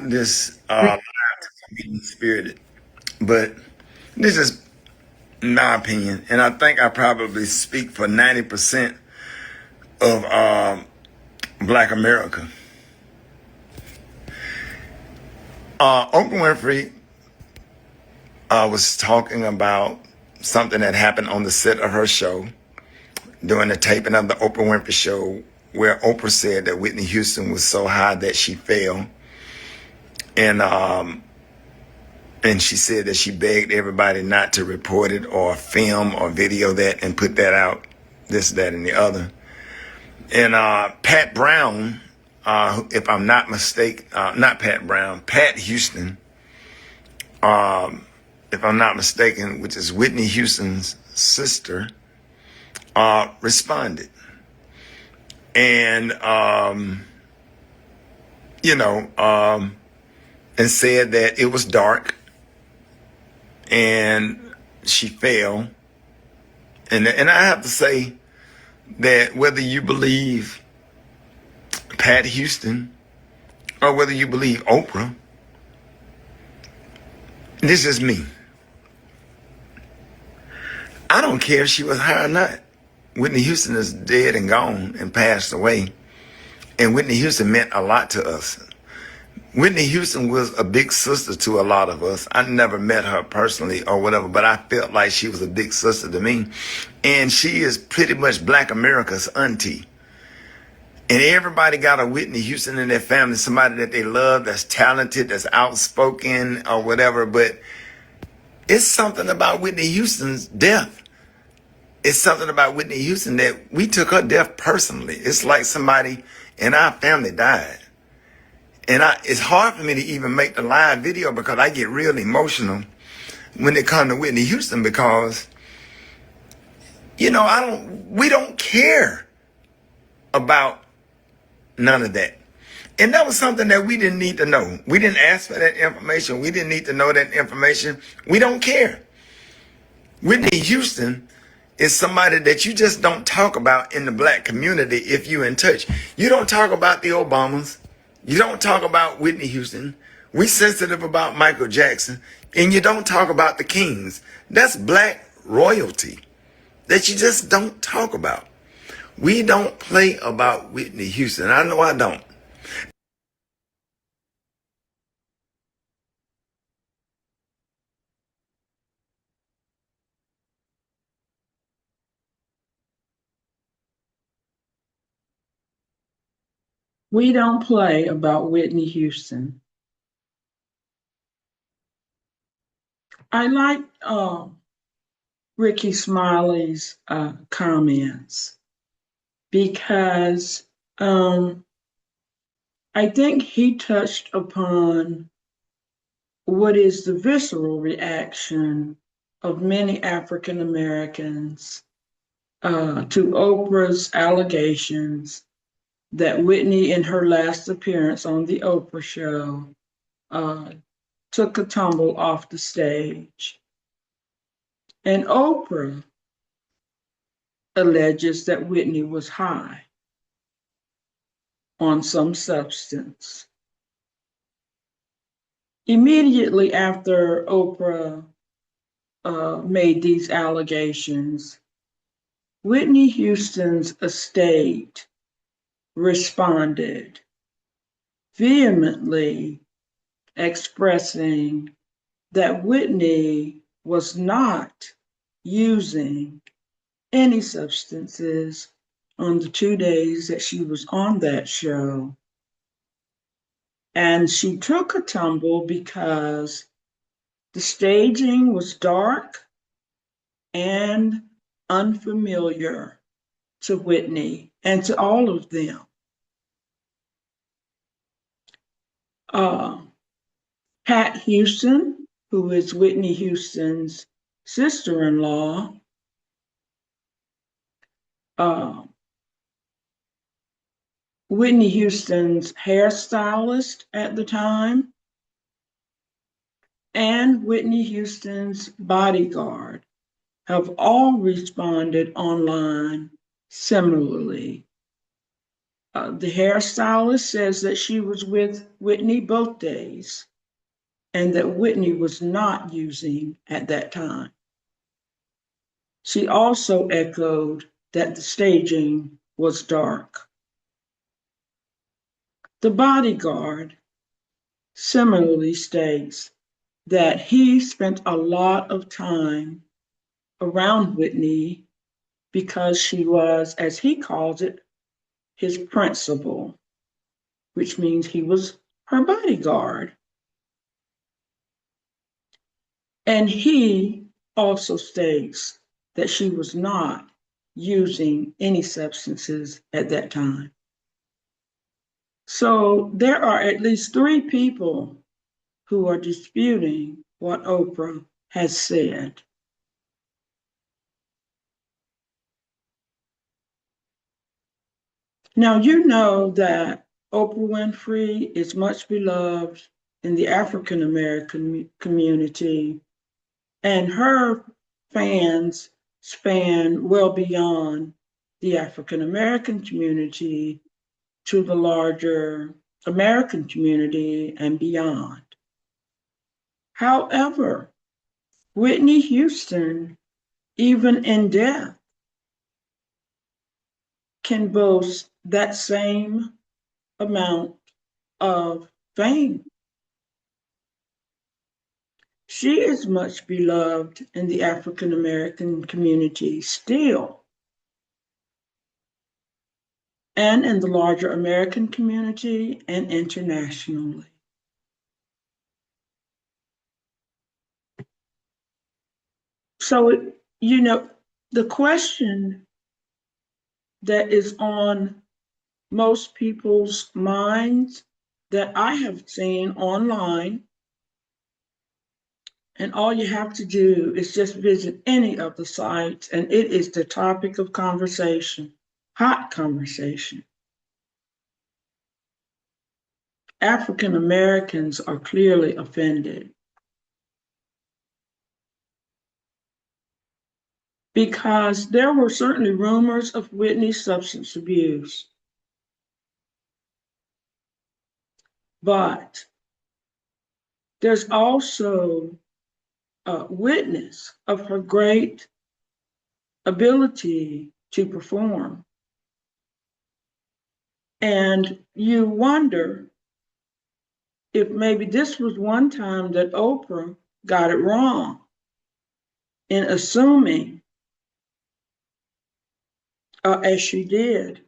this mean spirited, but this is my opinion, and I think I probably speak for 90% of Black America. Oprah Winfrey was talking about something that happened on the set of her show during the taping of the Oprah Winfrey Show, where Oprah said that Whitney Houston was so high that she fell, and she said that she begged everybody not to report it or film or video that and put that out, this, that, and the other. And Pat Brown, if I'm not mistaken, not Pat Brown, Pat Houston, if I'm not mistaken, which is Whitney Houston's sister, responded. And, and said that it was dark and she fell. And I have to say that whether you believe Pat Houston or whether you believe Oprah, this is me. I don't care if she was high or not. Whitney Houston is dead and gone and passed away. And Whitney Houston meant a lot to us. Whitney Houston was a big sister to a lot of us. I never met her personally or whatever, but I felt like she was a big sister to me. And she is pretty much Black America's auntie. And everybody got a Whitney Houston in their family, somebody that they love, that's talented, that's outspoken or whatever. But it's something about Whitney Houston's death. It's something about Whitney Houston that we took her death personally. It's like somebody in our family died. And it's hard for me to even make the live video because I get real emotional when it comes to Whitney Houston because, we don't care about none of that. And that was something that we didn't need to know. We didn't ask for that information. We didn't need to know that information. We don't care. Whitney Houston is somebody that you just don't talk about in the Black community if you're in touch. You don't talk about the Obamas. You don't talk about Whitney Houston. We sensitive about Michael Jackson. And you don't talk about the Kings. That's Black royalty that you just don't talk about. We don't play about Whitney Houston. I know I don't. We don't play about Whitney Houston. I like Ricky Smiley's comments because I think he touched upon what is the visceral reaction of many African Americans to Oprah's allegations that Whitney, in her last appearance on the Oprah show, took a tumble off the stage. And Oprah alleges that Whitney was high on some substance. Immediately after Oprah made these allegations, Whitney Houston's estate responded, vehemently expressing that Whitney was not using any substances on the 2 days that she was on that show. And she took a tumble because the staging was dark and unfamiliar to Whitney and to all of them. Pat Houston, who is Whitney Houston's sister-in-law, Whitney Houston's hairstylist at the time, and Whitney Houston's bodyguard have all responded online similarly. The hairstylist says that she was with Whitney both days and that Whitney was not using at that time. She also echoed that the staging was dark. The bodyguard similarly states that he spent a lot of time around Whitney because she was, as he calls it, his principal, which means he was her bodyguard. And he also states that she was not using any substances at that time. So there are at least three people who are disputing what Oprah has said. Now, you know that Oprah Winfrey is much beloved in the African American community, and her fans span well beyond the African American community to the larger American community and beyond. However, Whitney Houston, even in death, can boast that same amount of fame. She is much beloved in the African American community still, and in the larger American community and internationally. So, the question that is on most people's minds that I have seen online, and all you have to do is just visit any of the sites, and it is the topic of conversation, hot conversation. African Americans are clearly offended because there were certainly rumors of Whitney's substance abuse. But there's also a witness of her great ability to perform. And you wonder if maybe this was one time that Oprah got it wrong in assuming, as she did,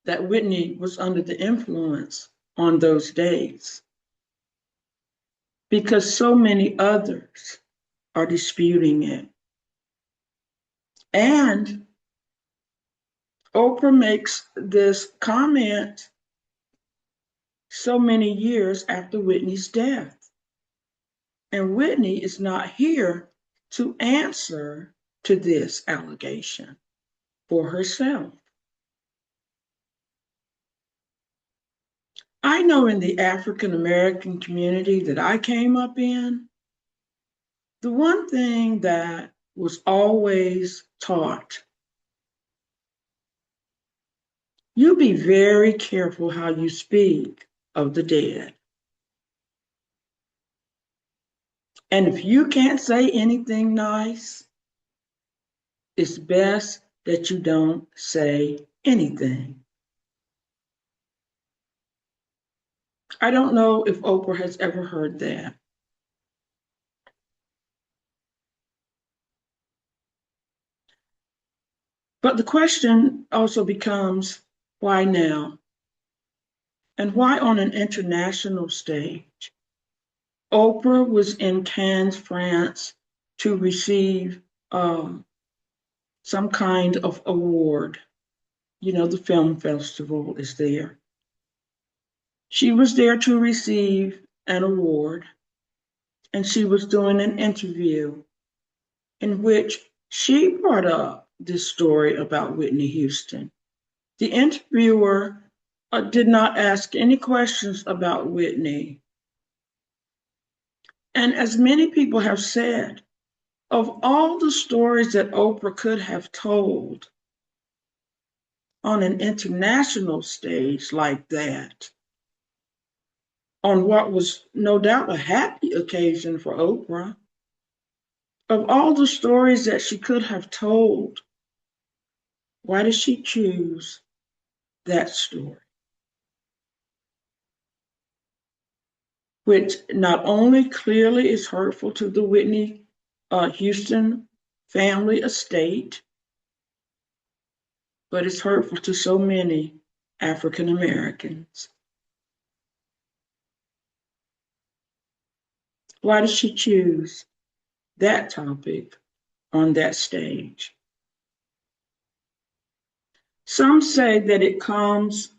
that Whitney was under the influence on those days, because so many others are disputing it. And Oprah makes this comment so many years after Whitney's death. And Whitney is not here to answer to this allegation for herself. I know in the African American community that I came up in, the one thing that was always taught, you be very careful how you speak of the dead. And if you can't say anything nice, it's best that you don't say anything. I don't know if Oprah has ever heard that. But the question also becomes, why now? And why on an international stage? Oprah was in Cannes, France, to receive some kind of award. The film festival is there. She was there to receive an award, and she was doing an interview in which she brought up this story about Whitney Houston. The interviewer did not ask any questions about Whitney. And as many people have said, of all the stories that Oprah could have told on an international stage like that, on what was no doubt a happy occasion for Oprah. Of all the stories that she could have told, why did she choose that story? Which not only clearly is hurtful to the Whitney Houston family estate, but it's hurtful to so many African Americans. Why did she choose that topic on that stage? Some say that it comes,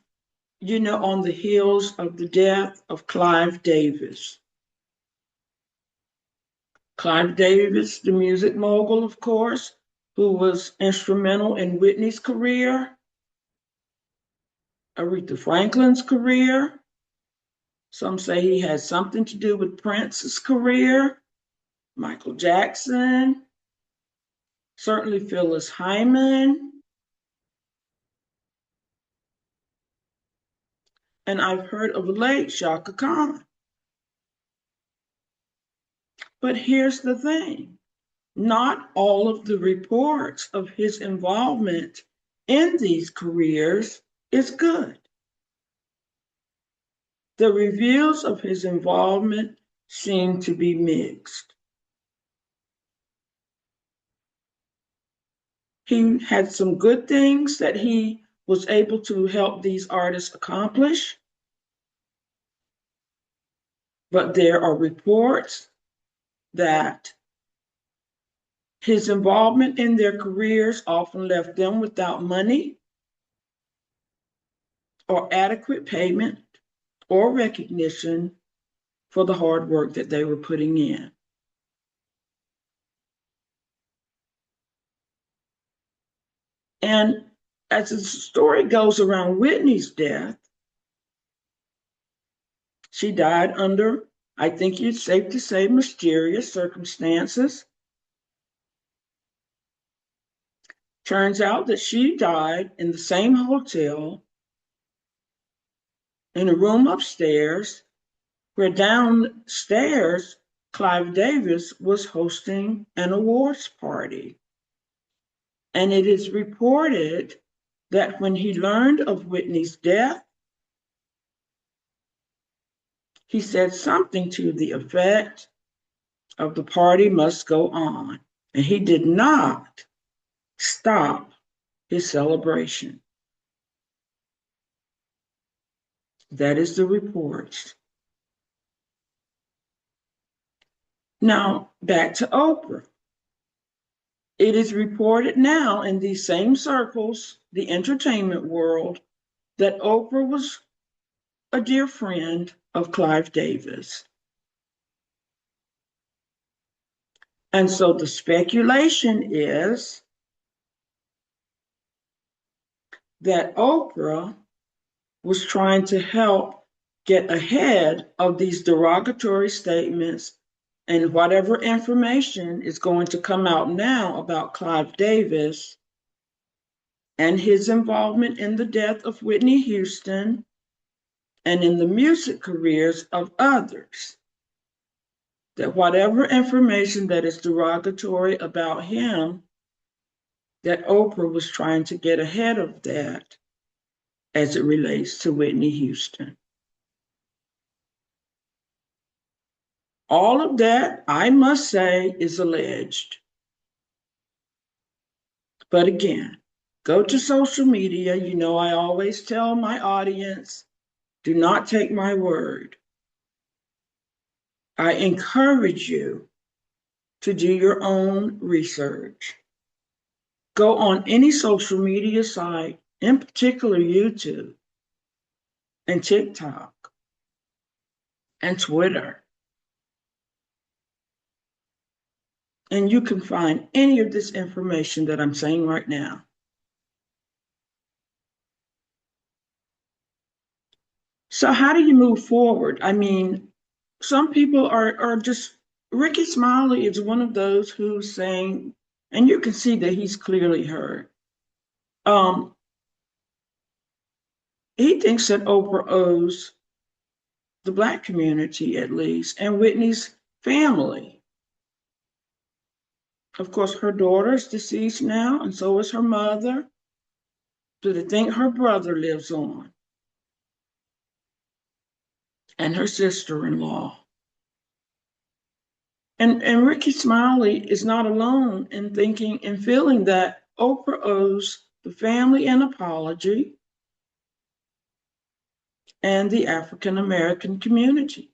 on the heels of the death of Clive Davis. Clive Davis, the music mogul, of course, who was instrumental in Whitney's career, Aretha Franklin's career. Some say he had something to do with Prince's career, Michael Jackson, certainly Phyllis Hyman. And I've heard of late Shaka Khan. But here's the thing. Not all of the reports of his involvement in these careers is good. The reviews of his involvement seem to be mixed. He had some good things that he was able to help these artists accomplish, but there are reports that his involvement in their careers often left them without money or adequate payment or recognition for the hard work that they were putting in. And as the story goes around Whitney's death, she died under, I think it's safe to say, mysterious circumstances. Turns out that she died in the same hotel, in a room upstairs, where downstairs Clive Davis was hosting an awards party. And it is reported that when he learned of Whitney's death, he said something to the effect of the party must go on. And he did not stop his celebration. That is the reports. Now, back to Oprah. It is reported now in these same circles, the entertainment world, that Oprah was a dear friend of Clive Davis. And so the speculation is that Oprah was trying to help get ahead of these derogatory statements and whatever information is going to come out now about Clive Davis and his involvement in the death of Whitney Houston and in the music careers of others. That whatever information that is derogatory about him, that Oprah was trying to get ahead of that as it relates to Whitney Houston. All of that, I must say, is alleged. But again, go to social media. I always tell my audience, do not take my word. I encourage you to do your own research. Go on any social media site, in particular YouTube and TikTok and Twitter. And you can find any of this information that I'm saying right now. So how do you move forward? I mean, some people are just, Ricky Smiley is one of those who's saying, and you can see that he's clearly hurt. he thinks that Oprah owes the Black community, at least, and Whitney's family. Of course, her daughter is deceased now, and so is her mother. So they think her brother lives on, and her sister-in-law. And Ricky Smiley is not alone in thinking and feeling that Oprah owes the family an apology and the African American community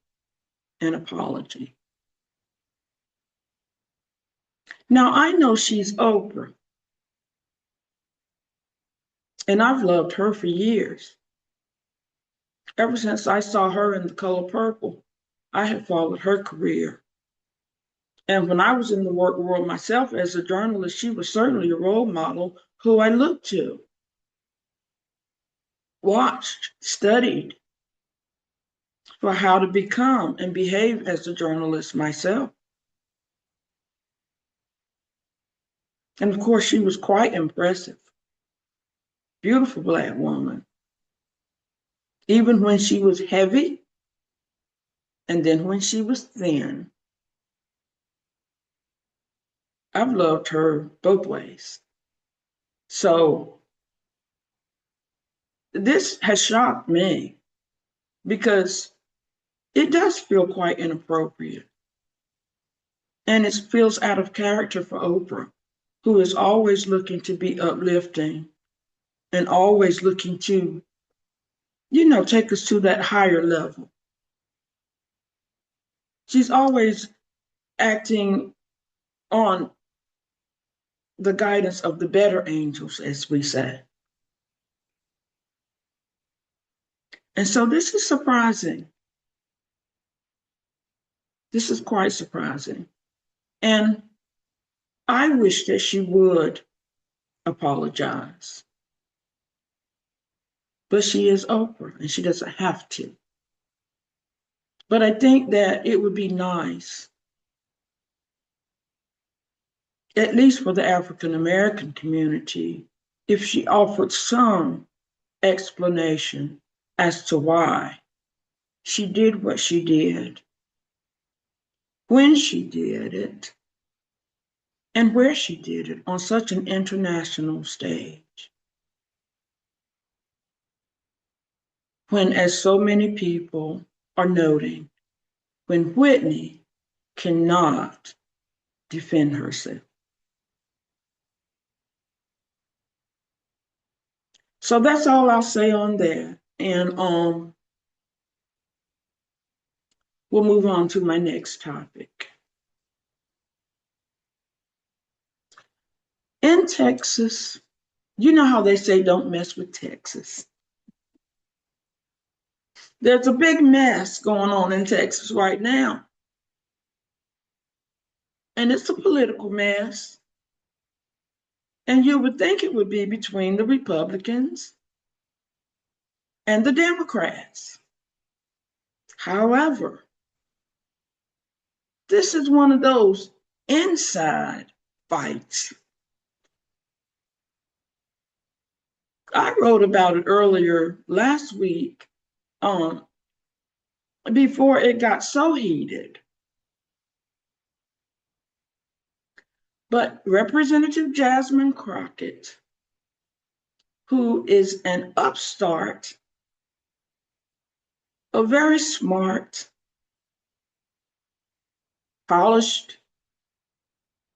an apology. Now, I know she's Oprah, and I've loved her for years. Ever since I saw her in The Color Purple, I have followed her career. And when I was in the work world myself as a journalist, she was certainly a role model who I looked to, watched, studied for how to become and behave as a journalist myself. And of course, she was quite impressive. Beautiful Black woman. Even when she was heavy, and then when she was thin. I've loved her both ways. So this has shocked me because it does feel quite inappropriate. And it feels out of character for Oprah, who is always looking to be uplifting and always looking to, take us to that higher level. She's always acting on the guidance of the better angels, as we say. And so this is surprising. This is quite surprising. And I wish that she would apologize. But she is Oprah and she doesn't have to. But I think that it would be nice, at least for the African American community, if she offered some explanation as to why she did what she did, when she did it, and where she did it on such an international stage. When, as so many people are noting, when Whitney cannot defend herself. So that's all I'll say on that. And we'll move on to my next topic. In Texas, you know how they say don't mess with Texas. There's a big mess going on in Texas right now. And it's a political mess. And you would think it would be between the Republicans and the Democrats. However, this is one of those inside fights. I wrote about it earlier last week, before it got so heated. But Representative Jasmine Crockett, who is an upstart, a very smart, polished,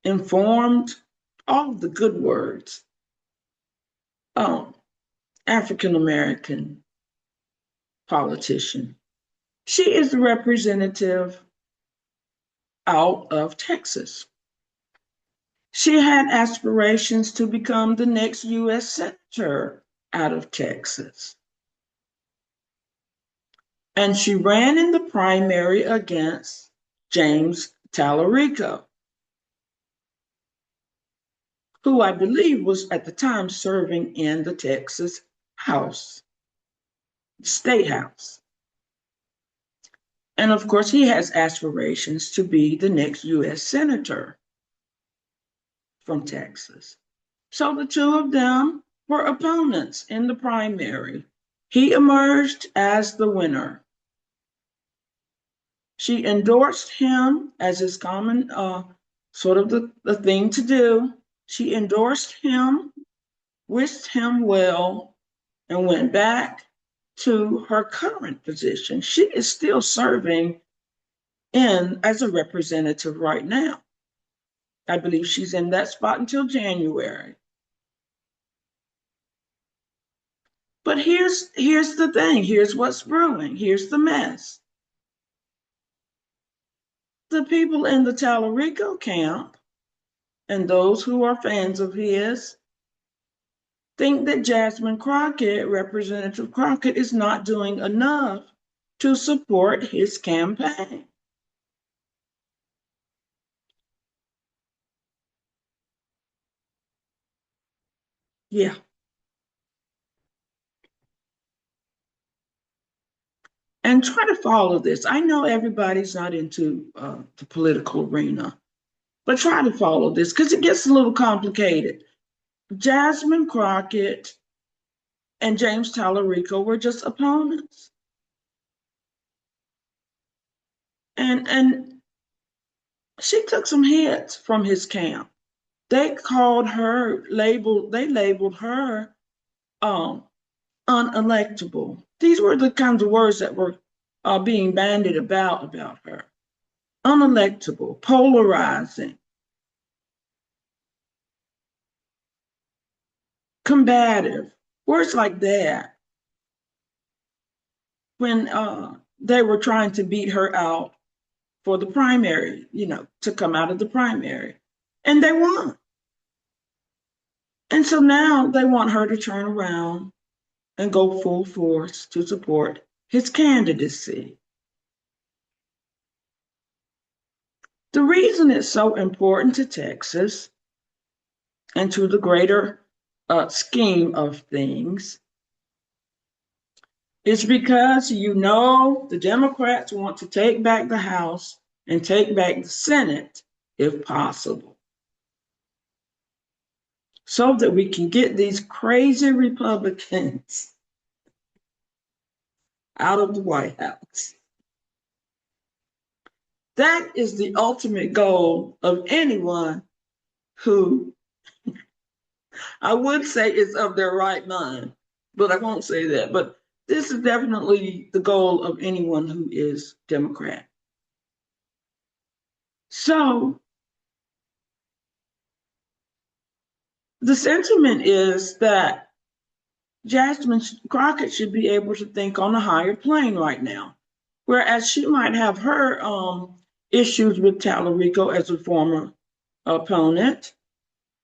informed, all of the good words, African American politician. She is the representative out of Texas. She had aspirations to become the next U.S. Senator out of Texas. And she ran in the primary against James Tallarico, who I believe was at the time serving in the Texas House, State House. And of course, he has aspirations to be the next U.S. Senator from Texas. So the two of them were opponents in the primary. He emerged as the winner. She endorsed him, as is common, sort of the thing to do. She endorsed him, wished him well, and went back to her current position. She is still serving in as a representative right now. I believe she's in that spot until January. But here's the thing. Here's what's brewing. Here's the mess. The people in the Tallarico camp and those who are fans of his think that Jasmine Crockett, Representative Crockett, is not doing enough to support his campaign. Yeah. And try to follow this. I know everybody's not into the political arena, but try to follow this because it gets a little complicated. Jasmine Crockett and James Tallarico were just opponents. And she took some hits from his camp. They labeled her unelectable. These were the kinds of words that were being bandied about her. Unelectable, polarizing, combative, words like that. When they were trying to beat her out for the primary, to come out of the primary. And they won. And so now they want her to turn around and go full force to support his candidacy. The reason it's so important to Texas and to the greater scheme of things is because the Democrats want to take back the House and take back the Senate if possible, so that we can get these crazy Republicans out of the White House. That is the ultimate goal of anyone who I would say is of their right mind, but I won't say that. But this is definitely the goal of anyone who is Democrat. So the sentiment is that Jasmine Crockett should be able to think on a higher plane right now, whereas she might have her issues with Tallarico as a former opponent,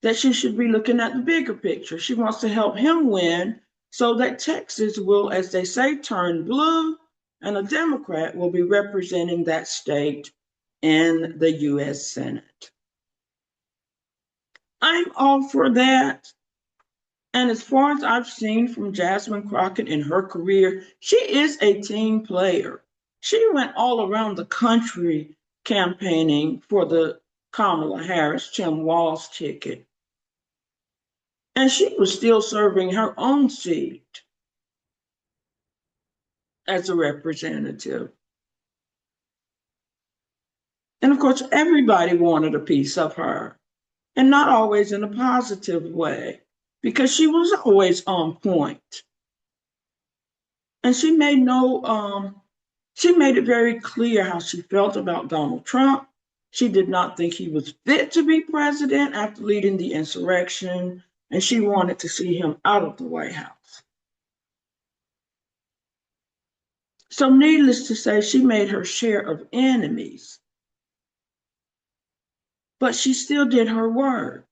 that she should be looking at the bigger picture. She wants to help him win so that Texas will, as they say, turn blue, and a Democrat will be representing that state in the U.S. Senate. I'm all for that. And as far as I've seen from Jasmine Crockett in her career, she is a team player. She went all around the country campaigning for the Kamala Harris, Tim Walz ticket. And she was still serving her own seat as a representative. And of course, everybody wanted a piece of her, and not always in a positive way, because she was always on point. And she made it very clear how she felt about Donald Trump. She did not think he was fit to be president after leading the insurrection, and she wanted to see him out of the White House. So needless to say, she made her share of enemies. But she still did her work.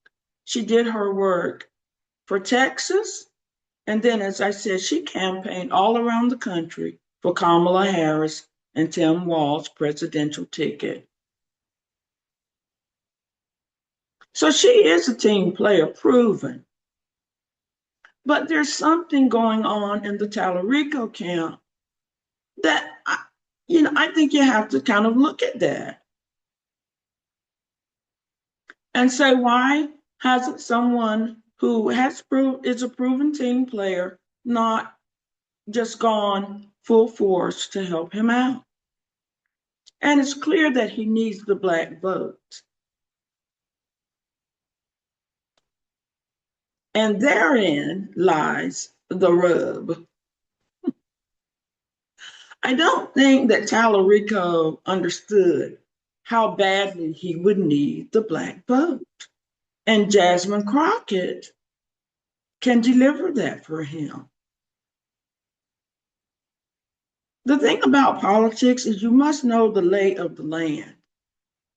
She did her work for Texas. And then, as I said, she campaigned all around the country for Kamala Harris and Tim Walz's presidential ticket. So she is a team player, proven. But there's something going on in the Tallarico camp that, I think you have to kind of look at that and say, why hasn't someone who is a proven team player not just gone full force to help him out. And it's clear that he needs the Black vote. And therein lies the rub. I don't think that Tallarico understood how badly he would need the Black vote. And Jasmine Crockett can deliver that for him. The thing about politics is you must know the lay of the land.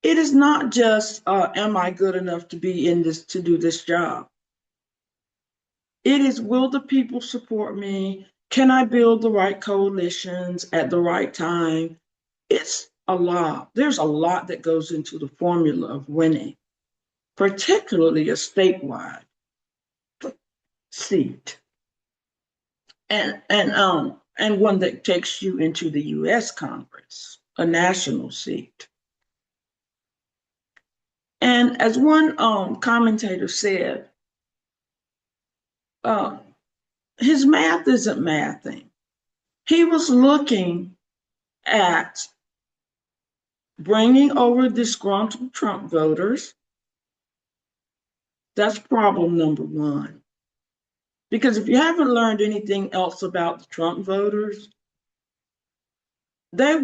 It is not just, am I good enough to be in this, to do this job? It is, will the people support me? Can I build the right coalitions at the right time? It's a lot. There's a lot that goes into the formula of winning, particularly a statewide seat. And one that takes you into the US Congress, a national seat. And as one commentator said, his math isn't mathing. He was looking at bringing over disgruntled Trump voters. That's problem number one. Because if you haven't learned anything else about the Trump voters, they,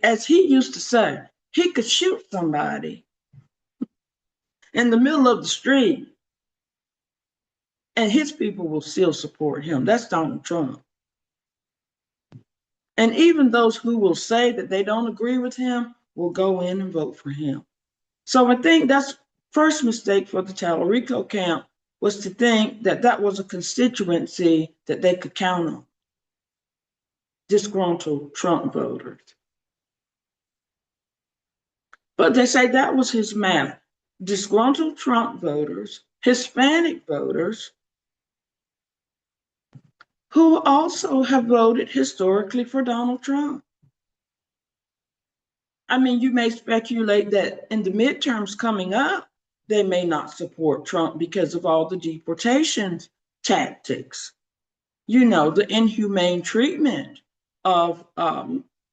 as he used to say, he could shoot somebody in the middle of the street and his people will still support him. That's Donald Trump. And even those who will say that they don't agree with him will go in and vote for him. So I think that's first mistake for the Tallarico camp, was to think that that was a constituency that they could count on. Disgruntled Trump voters. But they say that was his math. Disgruntled Trump voters, Hispanic voters, who also have voted historically for Donald Trump. I mean, you may speculate that in the midterms coming up, they may not support Trump because of all the deportation tactics. You know, the inhumane treatment of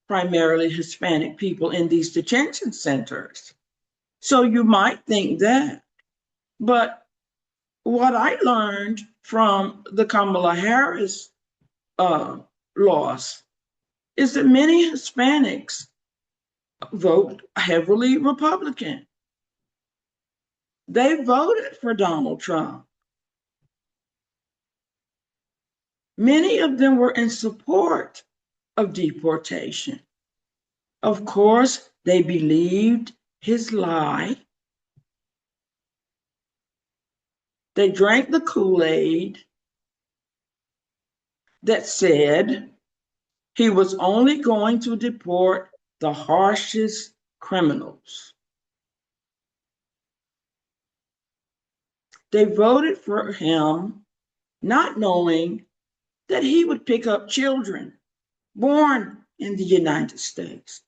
primarily Hispanic people in these detention centers. So you might think that. But what I learned from the Kamala Harris loss is that many Hispanics vote heavily Republican. They voted for Donald Trump. Many of them were in support of deportation. Of course, they believed his lie. They drank the Kool-Aid that said he was only going to deport the harshest criminals. They voted for him not knowing that he would pick up children born in the United States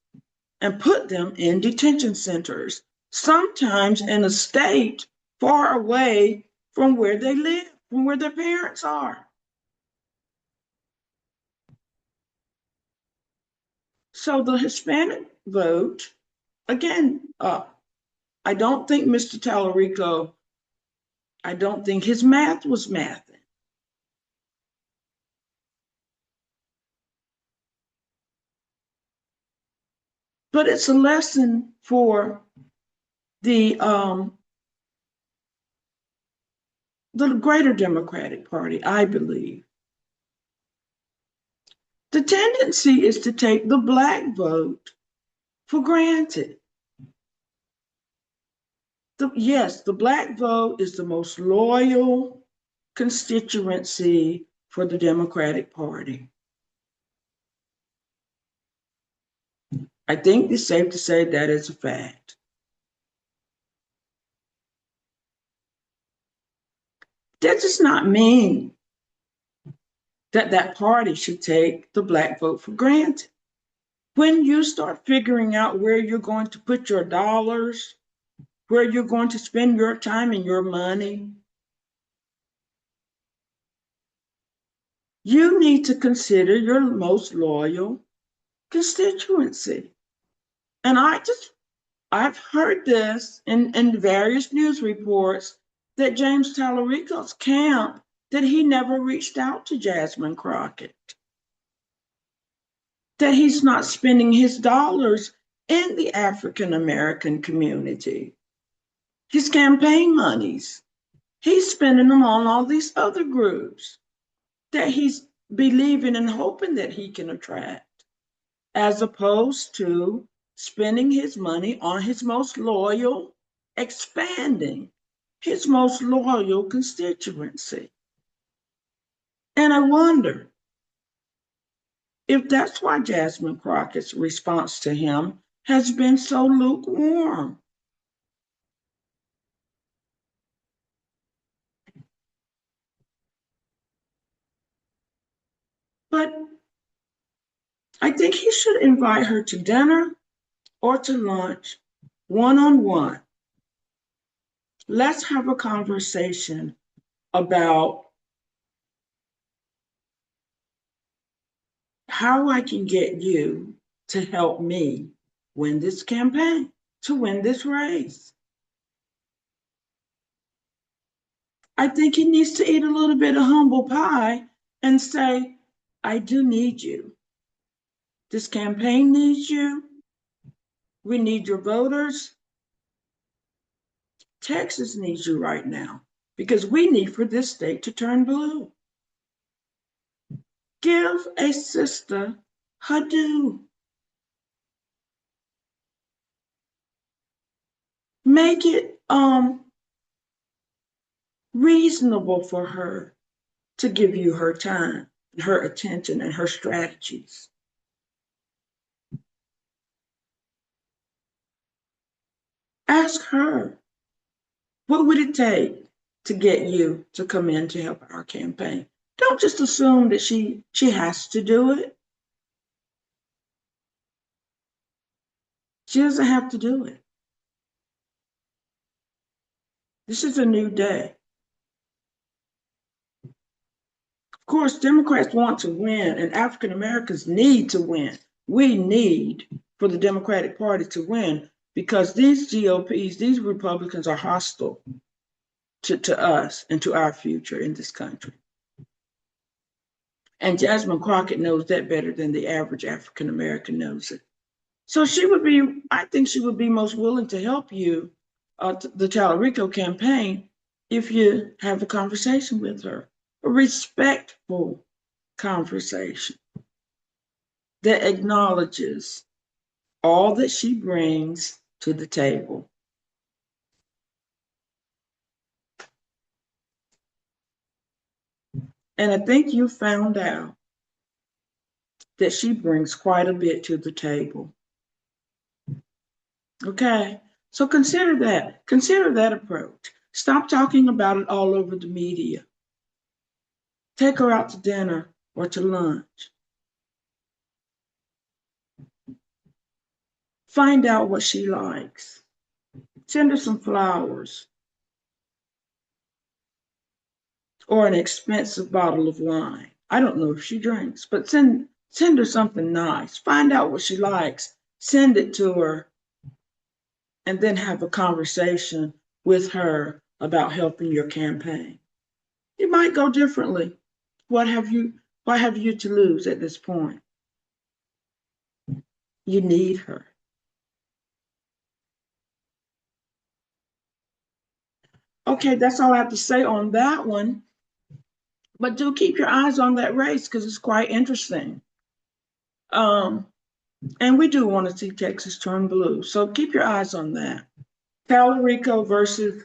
and put them in detention centers, sometimes in a state far away from where they live, from where their parents are. So the Hispanic vote, again, I don't think Mr. Tallarico, I don't think his math was mathing. But it's a lesson for the greater Democratic Party, I believe. The tendency is to take the Black vote for granted. Yes, the Black vote is the most loyal constituency for the Democratic Party. I think it's safe to say that is a fact. That does not mean that that party should take the Black vote for granted. When you start figuring out where you're going to put your dollars, where you're going to spend your time and your money, You need to consider your most loyal constituency. And I've heard this in various news reports that James Tallarico's camp, that he never reached out to Jasmine Crockett, that he's not spending his dollars in the African American community, his campaign monies. He's spending them on all these other groups that he's believing and hoping that he can attract, as opposed to spending his money on his most loyal, expanding his most loyal constituency. And I wonder if that's why Jasmine Crockett's response to him has been so lukewarm. But I think he should invite her to dinner or to lunch, one-on-one. Let's have a conversation about how I can get you to help me win this campaign, to win this race. I think he needs to eat a little bit of humble pie and say, I do need you. This campaign needs you. We need your voters. Texas needs you right now because we need for this state to turn blue. Give a sister her due. Make it reasonable for her to give you her time, her attention, and her strategies. Ask her, what would it take to get you to come in to help our campaign? Don't just assume that she has to do it. She doesn't have to do it. This is a new day. Of course, Democrats want to win, and African Americans need to win. We need for the Democratic Party to win because these GOPs, these Republicans are hostile to us and to our future in this country. And Jasmine Crockett knows that better than the average African American knows it. So I think she would be most willing to help you, the Tallarico campaign, if you have a conversation with her, a respectful conversation that acknowledges all that she brings to the table. And I think you found out that she brings quite a bit to the table. Okay, so consider that approach. Stop talking about it all over the media. Take her out to dinner or to lunch. Find out what she likes. Send her some flowers or an expensive bottle of wine. I don't know if she drinks, but send her something nice. Find out what she likes. Send it to her and then have a conversation with her about helping your campaign. It might go differently. What have you to lose at this point? You need her. Okay, that's all I have to say on that one. But do keep your eyes on that race because it's quite interesting. And we do want to see Texas turn blue. So keep your eyes on that. Tallarico versus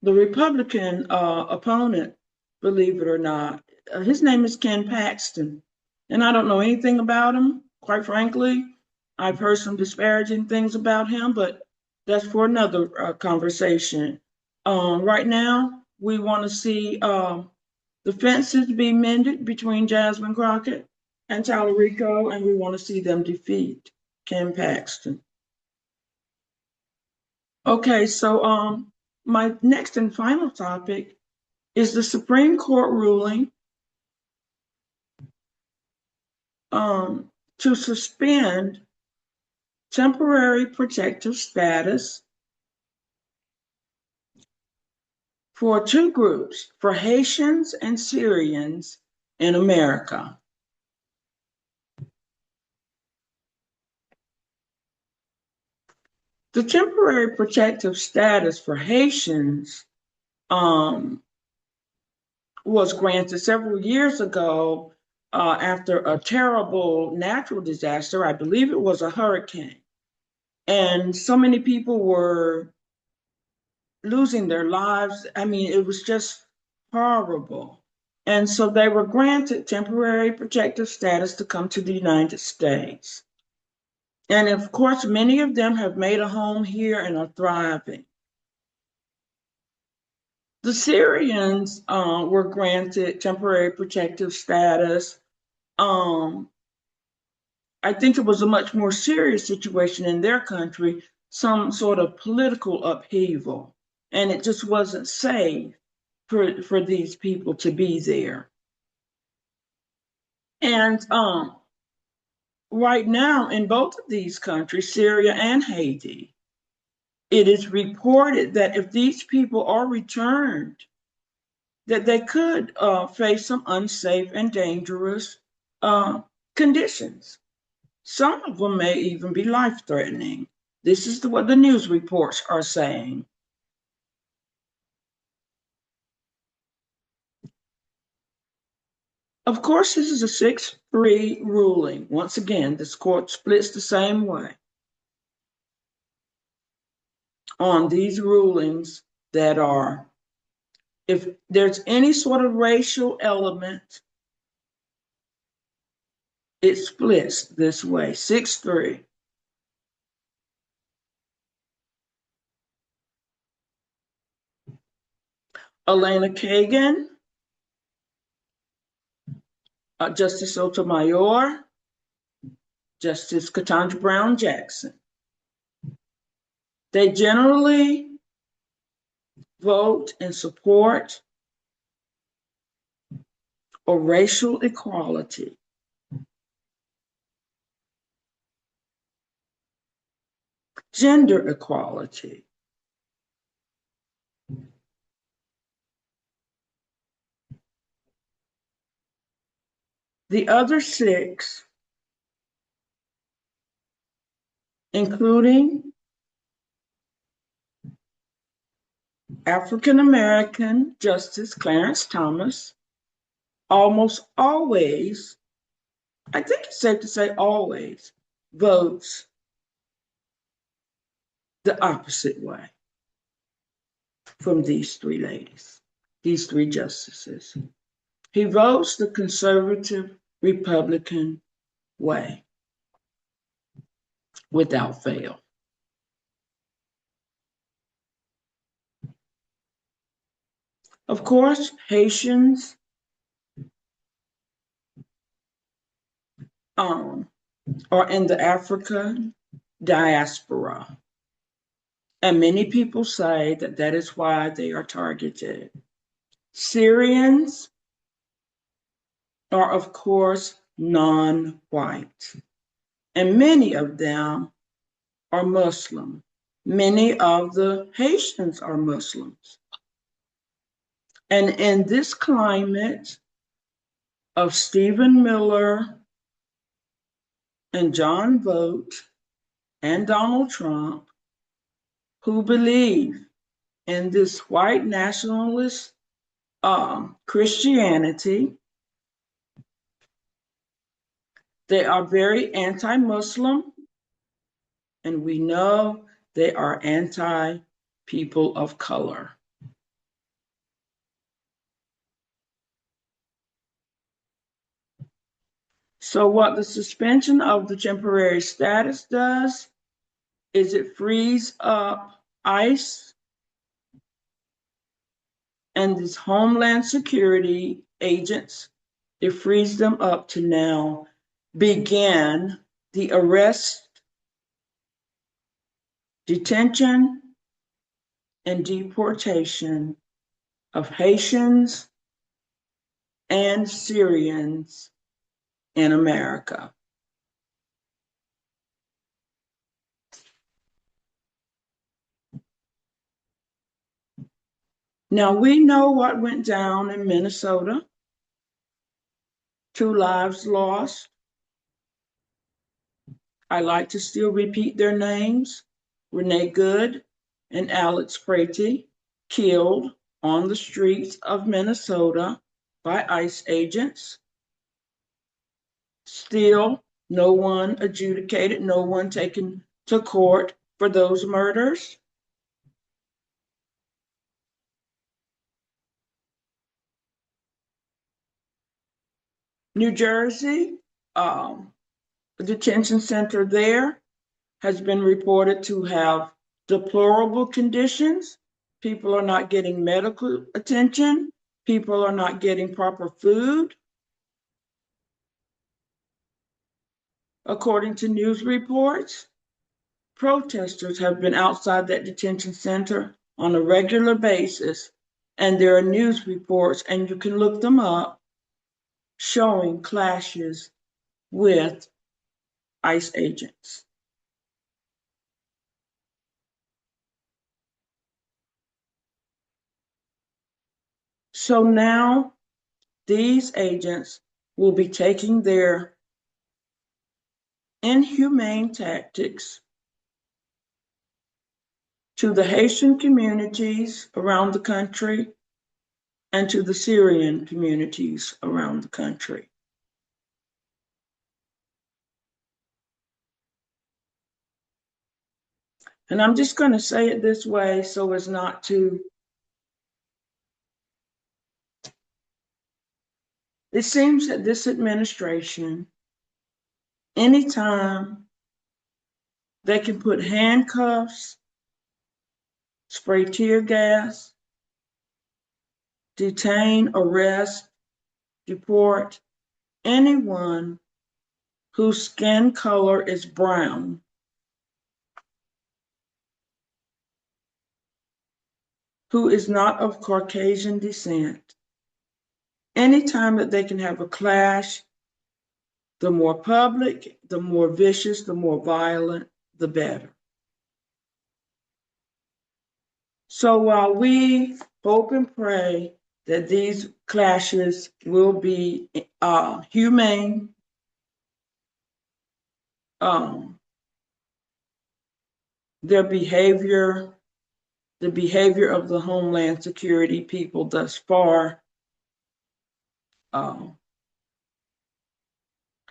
the Republican opponent, believe it or not. His name is Ken Paxton. And I don't know anything about him, quite frankly. I've heard some disparaging things about him, but that's for another conversation. Right now, we want to see the fences be mended between Jasmine Crockett and Tallarico, and we want to see them defeat Ken Paxton. Okay, so my next and final topic is the Supreme Court ruling to suspend temporary protective status for two groups, for Haitians and Syrians in America. The temporary protective status for Haitians was granted several years ago after a terrible natural disaster. I believe it was a hurricane. And so many people were losing their lives. I mean, it was just horrible. And so they were granted temporary protective status to come to the United States. And of course, many of them have made a home here and are thriving. The Syrians were granted temporary protective status. I think it was a much more serious situation in their country, some sort of political upheaval, and it just wasn't safe for these people to be there. And right now, in both of these countries, Syria and Haiti, it is reported that if these people are returned, that they could face some unsafe and dangerous conditions. Some of them may even be life-threatening. This is what the news reports are saying. Of course, this is a 6-3 ruling. Once again, this court splits the same way on these rulings that are, if there's any sort of racial element, it splits this way, 6-3. Elena Kagan, Justice Sotomayor, Justice Ketanji Brown Jackson. They generally vote in support of racial equality. Gender equality. The other 6, including African American Justice Clarence Thomas, almost always, I think it's safe to say always, votes the opposite way from these 3 ladies, these 3 justices. He votes the conservative Republican way without fail. Of course, Haitians are in the African diaspora. And many people say that that is why they are targeted. Syrians are, of course, non-white. And many of them are Muslim. Many of the Haitians are Muslims. And in this climate of Stephen Miller and John Vogt and Donald Trump, who believe in this white nationalist Christianity, they are very anti-Muslim, and we know they are anti-people of color. So what the suspension of the temporary status does is it frees up ICE and these Homeland Security agents. It frees them up to now begin the arrest, detention, and deportation of Haitians and Syrians in America. Now we know what went down in Minnesota. 2 lives lost. I like to still repeat their names. Renee Good and Alex Prati, killed on the streets of Minnesota by ICE agents. Still, no one adjudicated, no one taken to court for those murders. New Jersey, the detention center there has been reported to have deplorable conditions. People are not getting medical attention. People are not getting proper food. According to news reports, protesters have been outside that detention center on a regular basis, and there are news reports, and you can look them up, showing clashes with ICE agents. So now these agents will be taking their inhumane tactics to the Haitian communities around the country and to the Syrian communities around the country. And I'm just going to say it this way so as not to. It seems that this administration, anytime they can put handcuffs, spray tear gas, detain, arrest, deport anyone whose skin color is brown, who is not of Caucasian descent, anytime that they can have a clash, the more public, the more vicious, the more violent, the better. So while we hope and pray that these clashes will be humane, their behavior, the behavior of the Homeland Security people thus far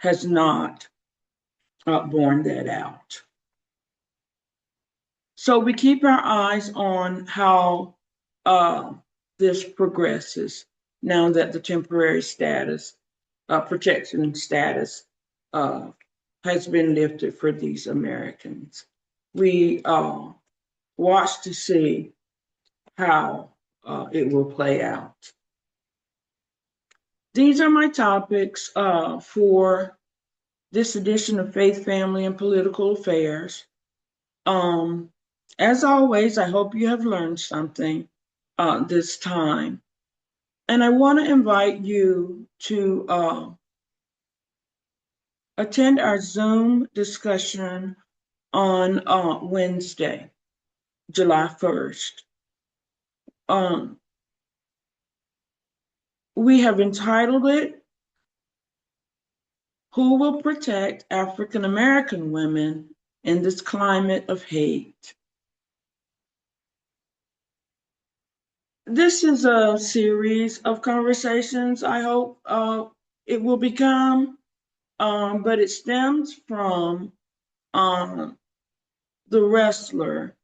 has not borne that out. So we keep our eyes on how this progresses now that the temporary status, protection status, has been lifted for these Americans. We watch to see how it will play out. These are my topics for this edition of Faith, Family, and Political Affairs. As always, I hope you have learned something this time. And I want to invite you to attend our Zoom discussion on Wednesday, July 1st. We have entitled it, "Who Will Protect African American Women in This Climate of Hate?" This is a series of conversations, I hope it will become, but it stems from the wrestler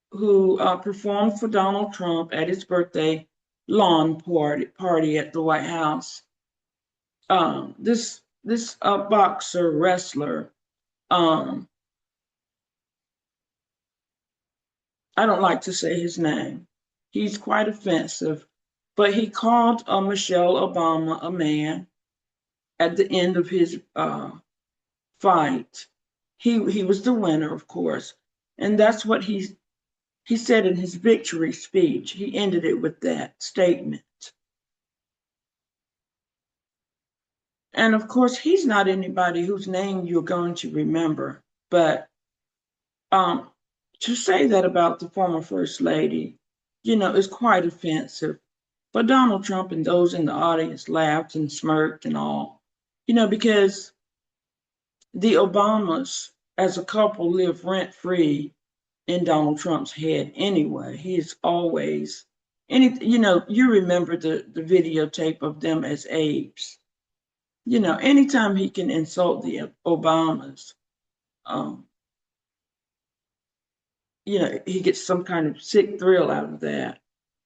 who performed for Donald Trump at his birthday lawn party at the White House. This boxer wrestler, I don't like to say his name. He's quite offensive, but he called Michelle Obama a man at the end of his fight. He was the winner, of course, and that's what he said in his victory speech. He ended it with that statement. And of course, he's not anybody whose name you're going to remember. But um, to say that about the former First Lady, is quite offensive. But Donald Trump and those in the audience laughed and smirked and all, because the Obamas as a couple live rent free in Donald Trump's head anyway. He is always you remember the videotape of them as apes. Anytime he can insult the Obamas, um, he gets some kind of sick thrill out of that.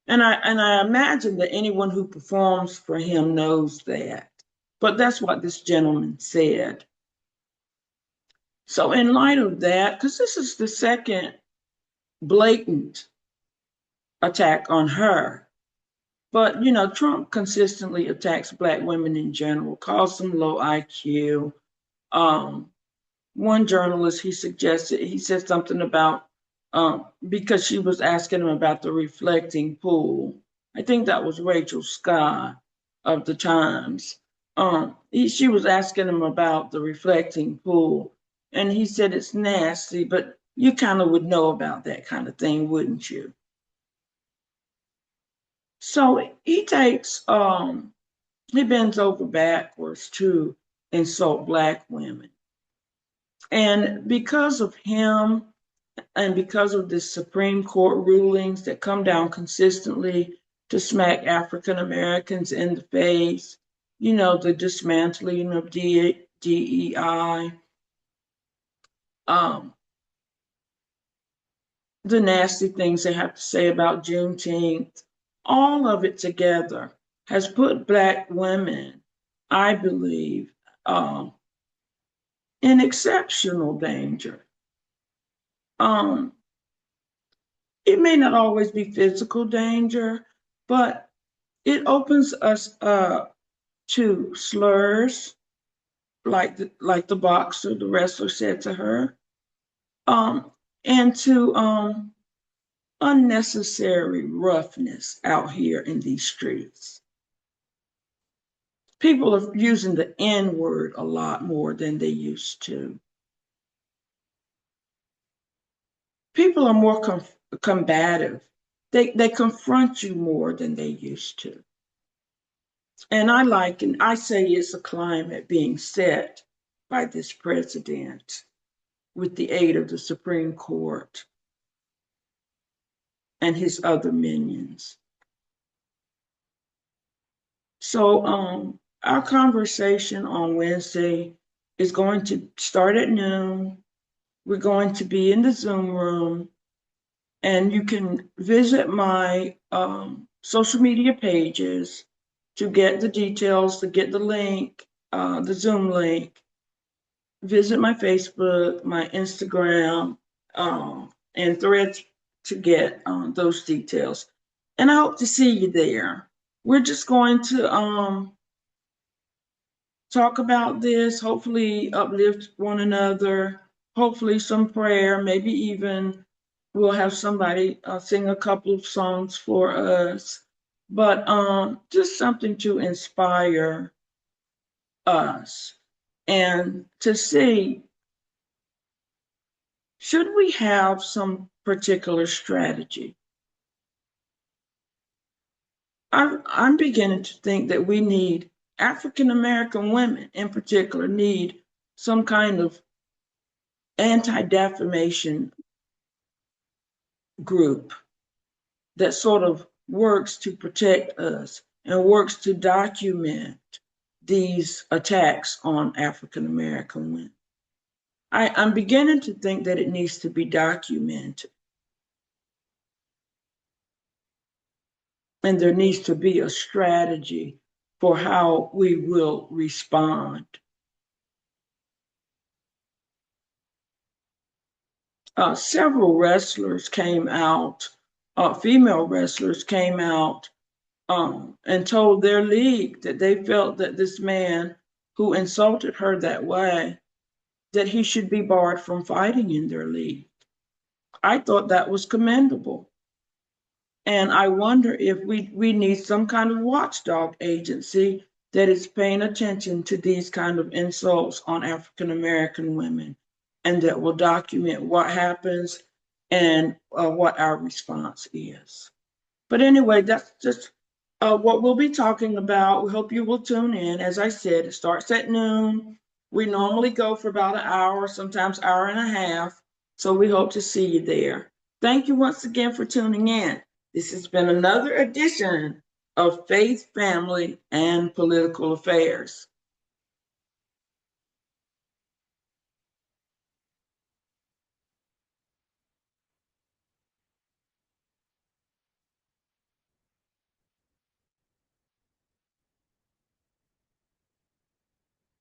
And I imagine that anyone who performs for him knows that. But that's what this gentleman said. So in light of that, because this is the second blatant attack on her. But Trump consistently attacks Black women in general, calls them low IQ. Um, One journalist, he said something about because she was asking him about the reflecting pool. I think that was Rachel Scott of the Times. She was asking him about the reflecting pool, and he said it's nasty, but you kind of would know about that kind of thing, wouldn't you? So he bends over backwards to insult Black women. And because of him and because of the Supreme Court rulings that come down consistently to smack African Americans in the face, the dismantling of DEI, um, the nasty things they have to say about Juneteenth, all of it together has put Black women, I believe, in exceptional danger. Um, it may not always be physical danger, but it opens us up to slurs, like the boxer, the wrestler said to her, and to unnecessary roughness out here in these streets. People are using the N word a lot more than they used to. People are more combative. They confront you more than they used to. And I say it's a climate being set by this president with the aid of the Supreme Court and his other minions. So our conversation on Wednesday is going to start at noon. We're going to be in the Zoom room, and you can visit my social media pages to get the details, to get the link, the Zoom link. Visit my Facebook, my Instagram, and Threads to get those details. And I hope to see you there. We're just going to talk about this, hopefully uplift one another, hopefully some prayer, maybe even we'll have somebody sing a couple of songs for us. But just something to inspire us and to see, should we have some particular strategy? I'm beginning to think that we need, African American women in particular, need some kind of anti-defamation group that sort of works to protect us and works to document these attacks on African American women. I'm beginning to think that it needs to be documented. And there needs to be a strategy for how we will respond. Several wrestlers came out, female wrestlers came out and told their league that they felt that this man who insulted her that way, that he should be barred from fighting in their league. I thought that was commendable. And I wonder if we need some kind of watchdog agency that is paying attention to these kind of insults on African American women, and that will document what happens and what our response is. But anyway, that's just what we'll be talking about. We hope you will tune in. As I said, it starts at noon. We normally go for about an hour, sometimes hour and a half. So we hope to see you there. Thank you once again for tuning in. This has been another edition of Faith, Family, and Political Affairs.